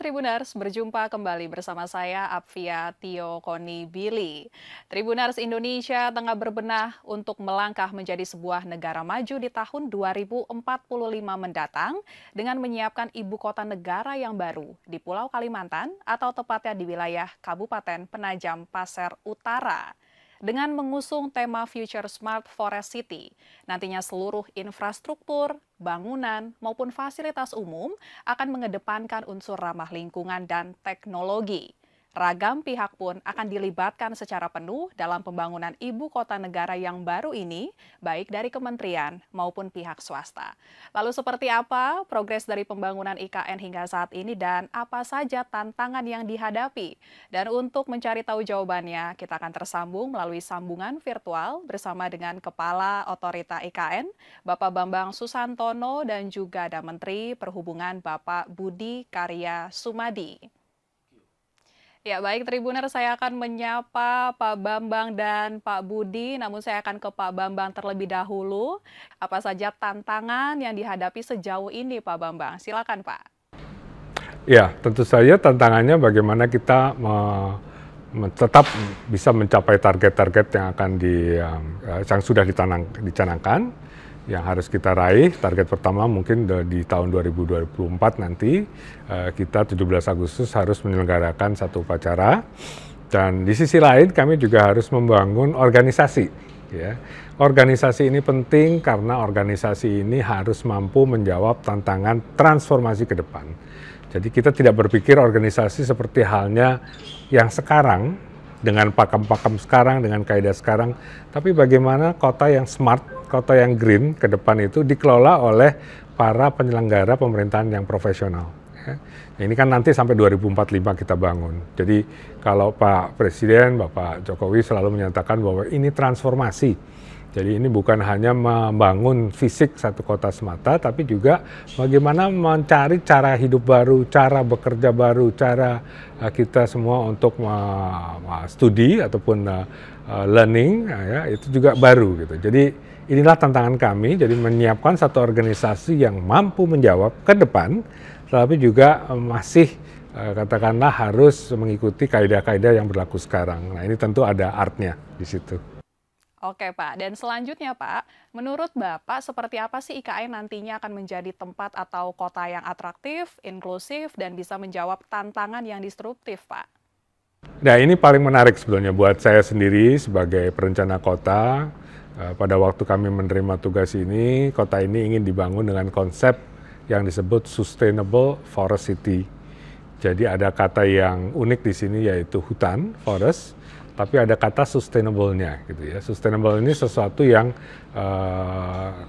Tribuners, berjumpa kembali bersama saya Apvia Tio Koni Billy. Tribuners, Indonesia tengah berbenah untuk melangkah menjadi sebuah negara maju di tahun 2045 mendatang dengan menyiapkan ibu kota negara yang baru di Pulau Kalimantan atau tepatnya di wilayah Kabupaten Penajam Pasir Utara. Dengan mengusung tema Future Smart Forest City, nantinya seluruh infrastruktur, bangunan, maupun fasilitas umum akan mengedepankan unsur ramah lingkungan dan teknologi. Ragam pihak pun akan dilibatkan secara penuh dalam pembangunan ibu kota negara yang baru ini, baik dari kementerian maupun pihak swasta. Lalu seperti apa progres dari pembangunan IKN hingga saat ini dan apa saja tantangan yang dihadapi? Dan untuk mencari tahu jawabannya, kita akan tersambung melalui sambungan virtual bersama dengan Kepala Otorita IKN, Bapak Bambang Susantono, dan juga ada Menteri Perhubungan Bapak Budi Karya Sumadi. Ya, baik Tribuner, saya akan menyapa Pak Bambang dan Pak Budi, namun saya akan ke Pak Bambang terlebih dahulu. Apa saja tantangan yang dihadapi sejauh ini, Pak Bambang? Silakan, Pak. Ya, tentu saja tantangannya bagaimana kita tetap bisa mencapai target-target yang akan yang sudah dicanangkan, yang harus kita raih. Target pertama mungkin di tahun 2024 nanti kita 17 Agustus harus menyelenggarakan satu upacara. Dan di sisi lain kami juga harus membangun organisasi. Ya. Organisasi ini penting karena organisasi ini harus mampu menjawab tantangan transformasi ke depan. Jadi kita tidak berpikir organisasi seperti halnya yang sekarang, dengan pakem-pakem sekarang, dengan kaidah sekarang, tapi bagaimana kota yang smart, kota yang green ke depan itu dikelola oleh para penyelenggara pemerintahan yang profesional. Ya. Ini kan nanti sampai 2045 kita bangun. Jadi kalau Pak Presiden, Bapak Jokowi selalu menyatakan bahwa ini transformasi. Jadi ini bukan hanya membangun fisik satu kota semata, tapi juga bagaimana mencari cara hidup baru, cara bekerja baru, cara kita semua untuk studi ataupun learning, ya, itu juga baru gitu. Jadi inilah tantangan kami, jadi menyiapkan satu organisasi yang mampu menjawab ke depan, tapi juga masih katakanlah harus mengikuti kaidah-kaidah yang berlaku sekarang. Nah ini tentu ada artnya di situ. Oke Pak, dan selanjutnya Pak, menurut Bapak seperti apa sih IKN nantinya akan menjadi tempat atau kota yang atraktif, inklusif, dan bisa menjawab tantangan yang disruptif Pak? Nah ini paling menarik sebetulnya buat saya sendiri sebagai perencana kota. Pada waktu kami menerima tugas ini, kota ini ingin dibangun dengan konsep yang disebut Sustainable Forest City. Jadi ada kata yang unik di sini yaitu hutan, forest, tapi ada kata sustainable-nya gitu ya. Sustainable ini sesuatu yang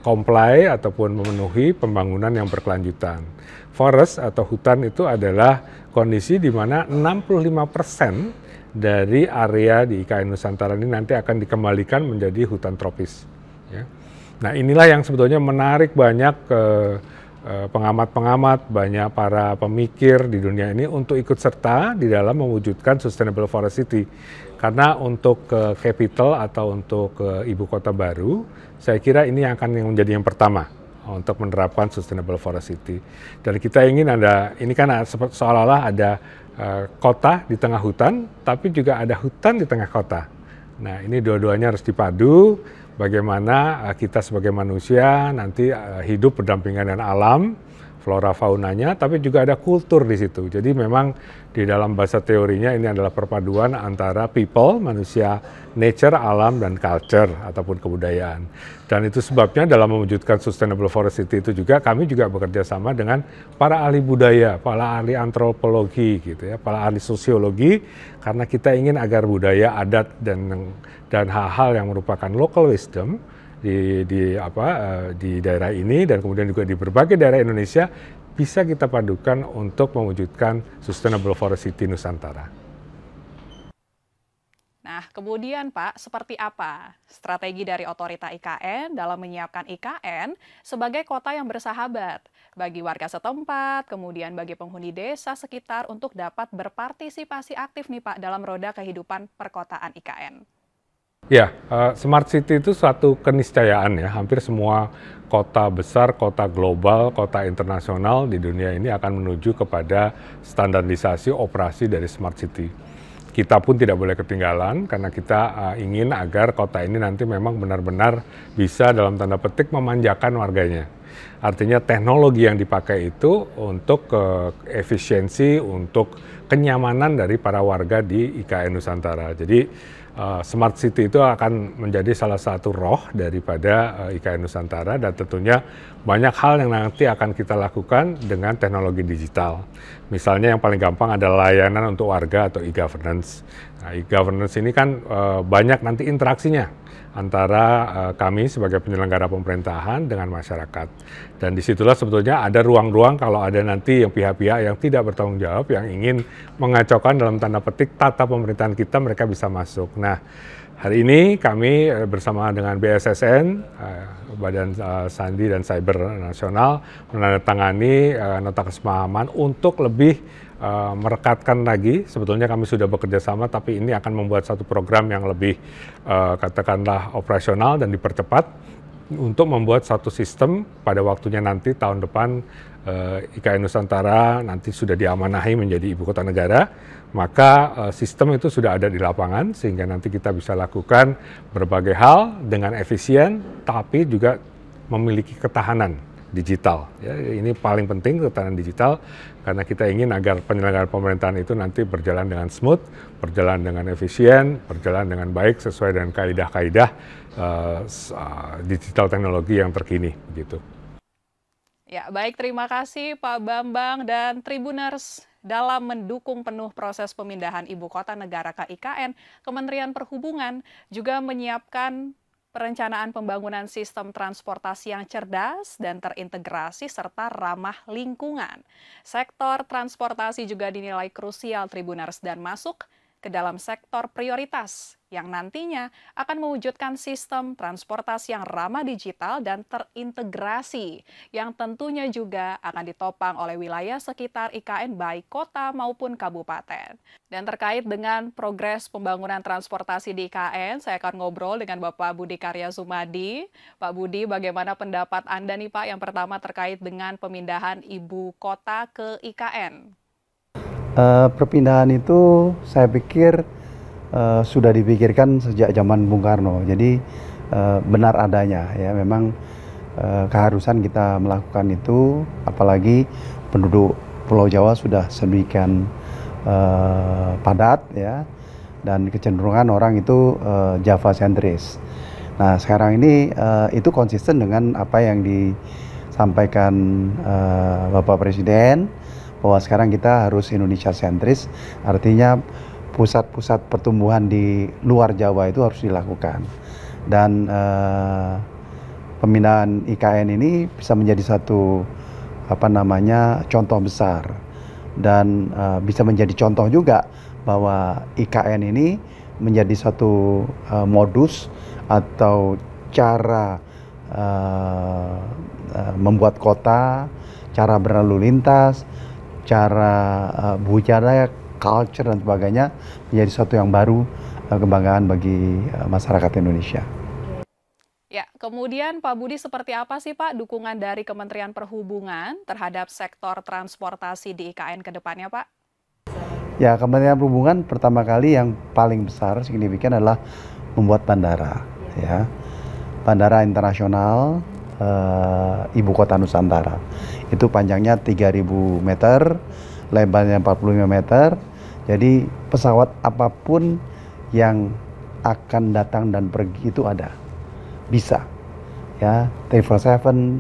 comply ataupun memenuhi pembangunan yang berkelanjutan. Forest atau hutan itu adalah kondisi di mana 65% dari area di IKN Nusantara ini nanti akan dikembalikan menjadi hutan tropis. Ya. Nah inilah yang sebetulnya menarik banyak pengamat-pengamat, banyak para pemikir di dunia ini untuk ikut serta di dalam mewujudkan Sustainable Forest City. Karena untuk capital atau untuk ibu kota baru, saya kira ini akan menjadi yang pertama untuk menerapkan Sustainable Forest City. Dan kita ingin ini kan seolah-olah ada kota di tengah hutan, tapi juga ada hutan di tengah kota. Nah ini dua-duanya harus dipadu, bagaimana kita sebagai manusia nanti hidup berdampingan dengan alam, flora faunanya, tapi juga ada kultur di situ. Jadi memang di dalam bahasa teorinya ini adalah perpaduan antara people, manusia, nature, alam, dan culture ataupun kebudayaan. Dan itu sebabnya dalam mewujudkan Sustainable Forest City itu juga kami juga bekerja sama dengan para ahli budaya, para ahli antropologi gitu ya, para ahli sosiologi, karena kita ingin agar budaya, adat, dan hal-hal yang merupakan local wisdom di daerah ini dan kemudian juga di berbagai daerah Indonesia bisa kita padukan untuk mewujudkan Sustainable Forest City Nusantara. Nah, kemudian Pak, seperti apa strategi dari Otorita IKN dalam menyiapkan IKN sebagai kota yang bersahabat bagi warga setempat, kemudian bagi penghuni desa sekitar untuk dapat berpartisipasi aktif nih Pak dalam roda kehidupan perkotaan IKN? Ya, smart city itu suatu keniscayaan ya. Hampir semua kota besar, kota global, kota internasional di dunia ini akan menuju kepada standarisasi operasi dari smart city. Kita pun tidak boleh ketinggalan karena kita ingin agar kota ini nanti memang benar-benar bisa dalam tanda petik memanjakan warganya. Artinya teknologi yang dipakai itu untuk efisiensi, untuk kenyamanan dari para warga di IKN Nusantara. Jadi Smart City itu akan menjadi salah satu roh daripada IKN Nusantara dan tentunya banyak hal yang nanti akan kita lakukan dengan teknologi digital. Misalnya yang paling gampang adalah layanan untuk warga atau e-governance. Nah, e-governance ini kan banyak nanti interaksinya antara kami sebagai penyelenggara pemerintahan dengan masyarakat. Dan disitulah sebetulnya ada ruang-ruang kalau ada nanti yang pihak-pihak yang tidak bertanggung jawab, yang ingin mengacaukan dalam tanda petik tata pemerintahan kita, mereka bisa masuk. Nah, hari ini kami bersama dengan BSSN, Badan Sandi dan Cyber Nasional, menandatangani nota kesepahaman untuk lebih merekatkan lagi. Sebetulnya kami sudah bekerja sama, tapi ini akan membuat satu program yang lebih katakanlah operasional dan dipercepat untuk membuat satu sistem pada waktunya nanti tahun depan IKN Nusantara nanti sudah diamanahi menjadi ibu kota negara, maka sistem itu sudah ada di lapangan sehingga nanti kita bisa lakukan berbagai hal dengan efisien, tapi juga memiliki ketahanan digital. Ya, ini paling penting ketahanan digital karena kita ingin agar penyelenggaraan pemerintahan itu nanti berjalan dengan smooth, berjalan dengan efisien, berjalan dengan baik sesuai dengan kaidah-kaidah digital teknologi yang terkini begitu. Ya, baik, terima kasih Pak Bambang dan Tribuners. Dalam mendukung penuh proses pemindahan ibu kota negara ke IKN, Kementerian Perhubungan juga menyiapkan perencanaan pembangunan sistem transportasi yang cerdas dan terintegrasi serta ramah lingkungan. Sektor transportasi juga dinilai krusial Tribuners dan masuk ke dalam sektor prioritas yang nantinya akan mewujudkan sistem transportasi yang ramah digital dan terintegrasi yang tentunya juga akan ditopang oleh wilayah sekitar IKN baik kota maupun kabupaten. Dan terkait dengan progres pembangunan transportasi di IKN, saya akan ngobrol dengan Bapak Budi Karya Sumadi. Pak Budi, bagaimana pendapat Anda nih Pak yang pertama terkait dengan pemindahan ibu kota ke IKN? Perpindahan itu saya pikir sudah dipikirkan sejak zaman Bung Karno. Jadi benar adanya ya, memang keharusan kita melakukan itu, apalagi penduduk Pulau Jawa sudah sedemikian padat ya, dan kecenderungan orang itu Java sentris. Nah, sekarang ini itu konsisten dengan apa yang disampaikan Bapak Presiden, bahwa sekarang kita harus Indonesia sentris, artinya pusat-pusat pertumbuhan di luar Jawa itu harus dilakukan. Dan pemindahan IKN ini bisa menjadi satu contoh besar, dan bisa menjadi contoh juga bahwa IKN ini menjadi satu modus atau cara membuat kota, cara berlalu lintas, cara budaya, culture dan sebagainya menjadi sesuatu yang baru, kebanggaan bagi masyarakat Indonesia. Ya, kemudian Pak Budi, seperti apa sih Pak dukungan dari Kementerian Perhubungan terhadap sektor transportasi di IKN ke depannya Pak? Ya, Kementerian Perhubungan pertama kali yang paling besar signifikan adalah membuat bandara, ya, bandara internasional ibu kota Nusantara. Itu panjangnya 3.000 meter, lebarnya 45 meter. Jadi pesawat apapun yang akan datang dan pergi itu ada, bisa. Ya, 777,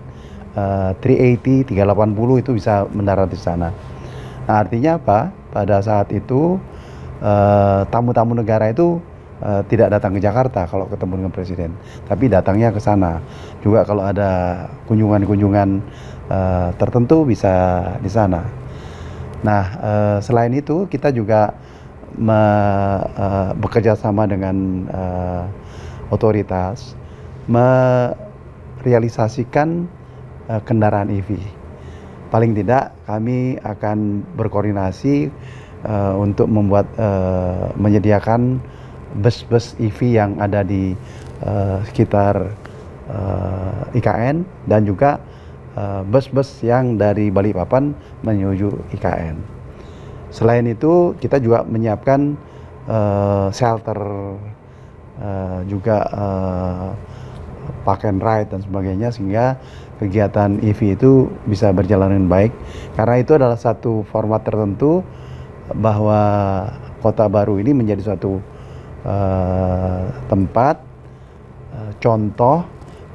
380, 380 itu bisa mendarat di sana. Nah, artinya apa? Pada saat itu tamu-tamu negara itu tidak datang ke Jakarta kalau ketemu dengan Presiden, tapi datangnya ke sana. Juga kalau ada kunjungan-kunjungan tertentu bisa di sana. Nah, selain itu kita juga bekerja sama dengan otoritas merealisasikan kendaraan EV. Paling tidak kami akan berkoordinasi untuk menyediakan bus-bus EV yang ada di sekitar IKN dan juga bus-bus yang dari Balikpapan menuju IKN. Selain itu kita juga menyiapkan shelter, juga park and ride dan sebagainya, sehingga kegiatan EV itu bisa berjalan dengan baik, karena itu adalah satu format tertentu bahwa Kota Baru ini menjadi suatu tempat contoh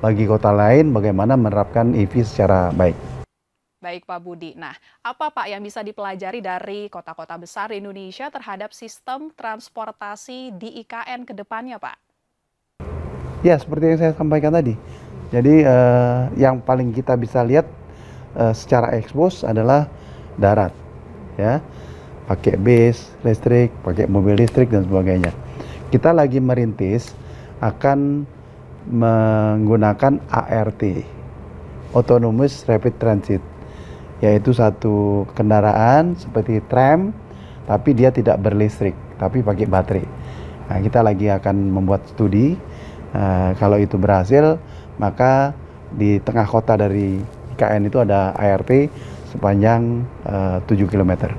bagi kota lain bagaimana menerapkan EV secara baik. Baik Pak Budi. Nah, apa Pak yang bisa dipelajari dari kota-kota besar di Indonesia terhadap sistem transportasi di IKN ke depannya, Pak? Ya, seperti yang saya sampaikan tadi. Jadi yang paling kita bisa lihat secara ekspos adalah darat, ya, pakai bis listrik, pakai mobil listrik dan sebagainya. Kita lagi merintis akan menggunakan ART, Autonomous Rapid Transit, yaitu satu kendaraan seperti tram, tapi dia tidak berlistrik, tapi pakai baterai. Nah, kita lagi akan membuat studi. Kalau itu berhasil, maka di tengah kota dari IKN itu ada ART sepanjang 7 km.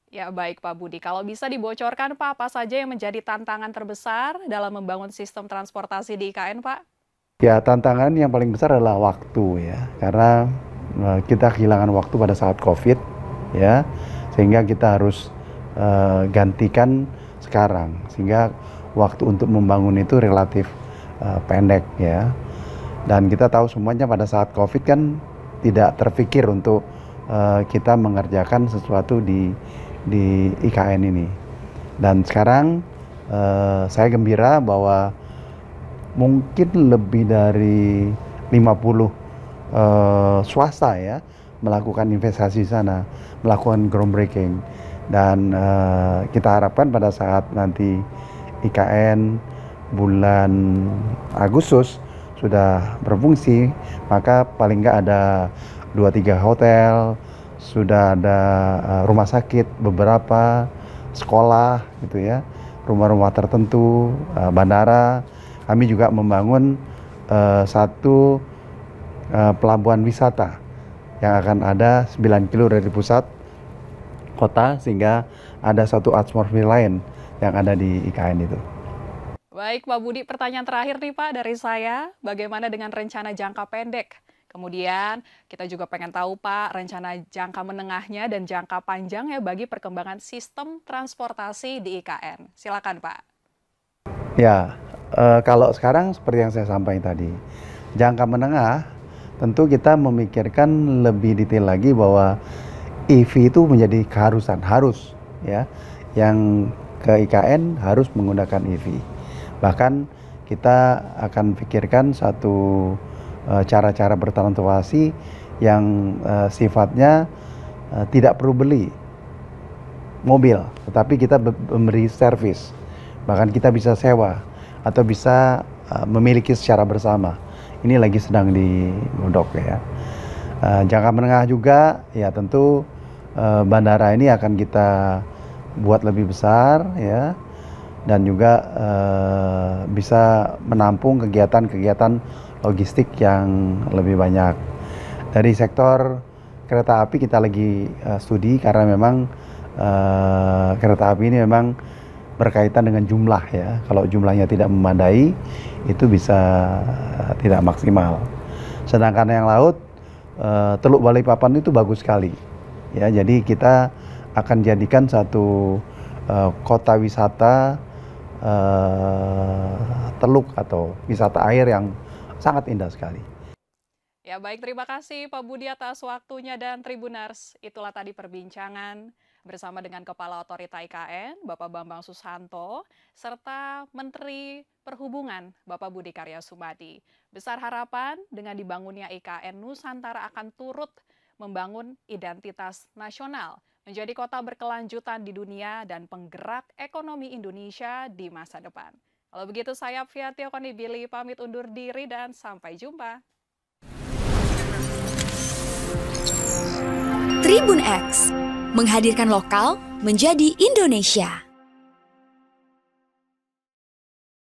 Ya baik Pak Budi, kalau bisa dibocorkan Pak, apa saja yang menjadi tantangan terbesar dalam membangun sistem transportasi di IKN Pak? Ya, tantangan yang paling besar adalah waktu, ya, karena kita kehilangan waktu pada saat COVID, ya, sehingga kita harus gantikan sekarang, sehingga waktu untuk membangun itu relatif pendek, ya. Dan kita tahu semuanya pada saat COVID kan tidak terpikir untuk kita mengerjakan sesuatu di IKN ini. Dan sekarang saya gembira bahwa mungkin lebih dari 50 swasta, ya, melakukan investasi di sana, melakukan groundbreaking. Dan kita harapkan pada saat nanti IKN bulan Agustus sudah berfungsi, maka paling nggak ada 2-3 hotel, sudah ada rumah sakit, beberapa sekolah, gitu ya, rumah-rumah tertentu, bandara. Kami juga membangun satu pelabuhan wisata yang akan ada 9 kilo dari pusat kota, sehingga ada satu atmosfer lain yang ada di IKN itu. Baik Pak Budi, pertanyaan terakhir nih Pak dari saya, bagaimana dengan rencana jangka pendek? Kemudian kita juga pengen tahu Pak, rencana jangka menengahnya dan jangka panjangnya bagi perkembangan sistem transportasi di IKN. Silakan Pak. Ya, kalau sekarang seperti yang saya sampaikan tadi, jangka menengah tentu kita memikirkan lebih detail lagi bahwa EV itu menjadi keharusan, harus, ya, yang ke IKN harus menggunakan EV. Bahkan kita akan pikirkan satu cara-cara bertransportasi yang sifatnya tidak perlu beli mobil, tetapi kita memberi servis. Bahkan kita bisa sewa atau bisa memiliki secara bersama. Ini lagi sedang digodok, ya. Jangka menengah juga, ya, tentu bandara ini akan kita buat lebih besar, ya, dan juga bisa menampung kegiatan-kegiatan logistik yang lebih banyak. Dari sektor kereta api kita lagi studi, karena memang kereta api ini memang berkaitan dengan jumlah, ya. Kalau jumlahnya tidak memadai, itu bisa tidak maksimal. Sedangkan yang laut, Teluk Balikpapan itu bagus sekali, ya. Jadi kita akan jadikan satu kota wisata teluk atau wisata air yang sangat indah sekali. Ya baik, terima kasih Pak Budi atas waktunya dan Tribuners. Itulah tadi perbincangan bersama dengan Kepala Otorita IKN, Bapak Bambang Susanto, serta Menteri Perhubungan, Bapak Budi Karya Sumadi. Besar harapan dengan dibangunnya IKN Nusantara akan turut membangun identitas nasional, menjadi kota berkelanjutan di dunia dan penggerak ekonomi Indonesia di masa depan. Kalau begitu saya Apvia Konibili pamit undur diri dan sampai jumpa. Tribun X menghadirkan lokal menjadi Indonesia.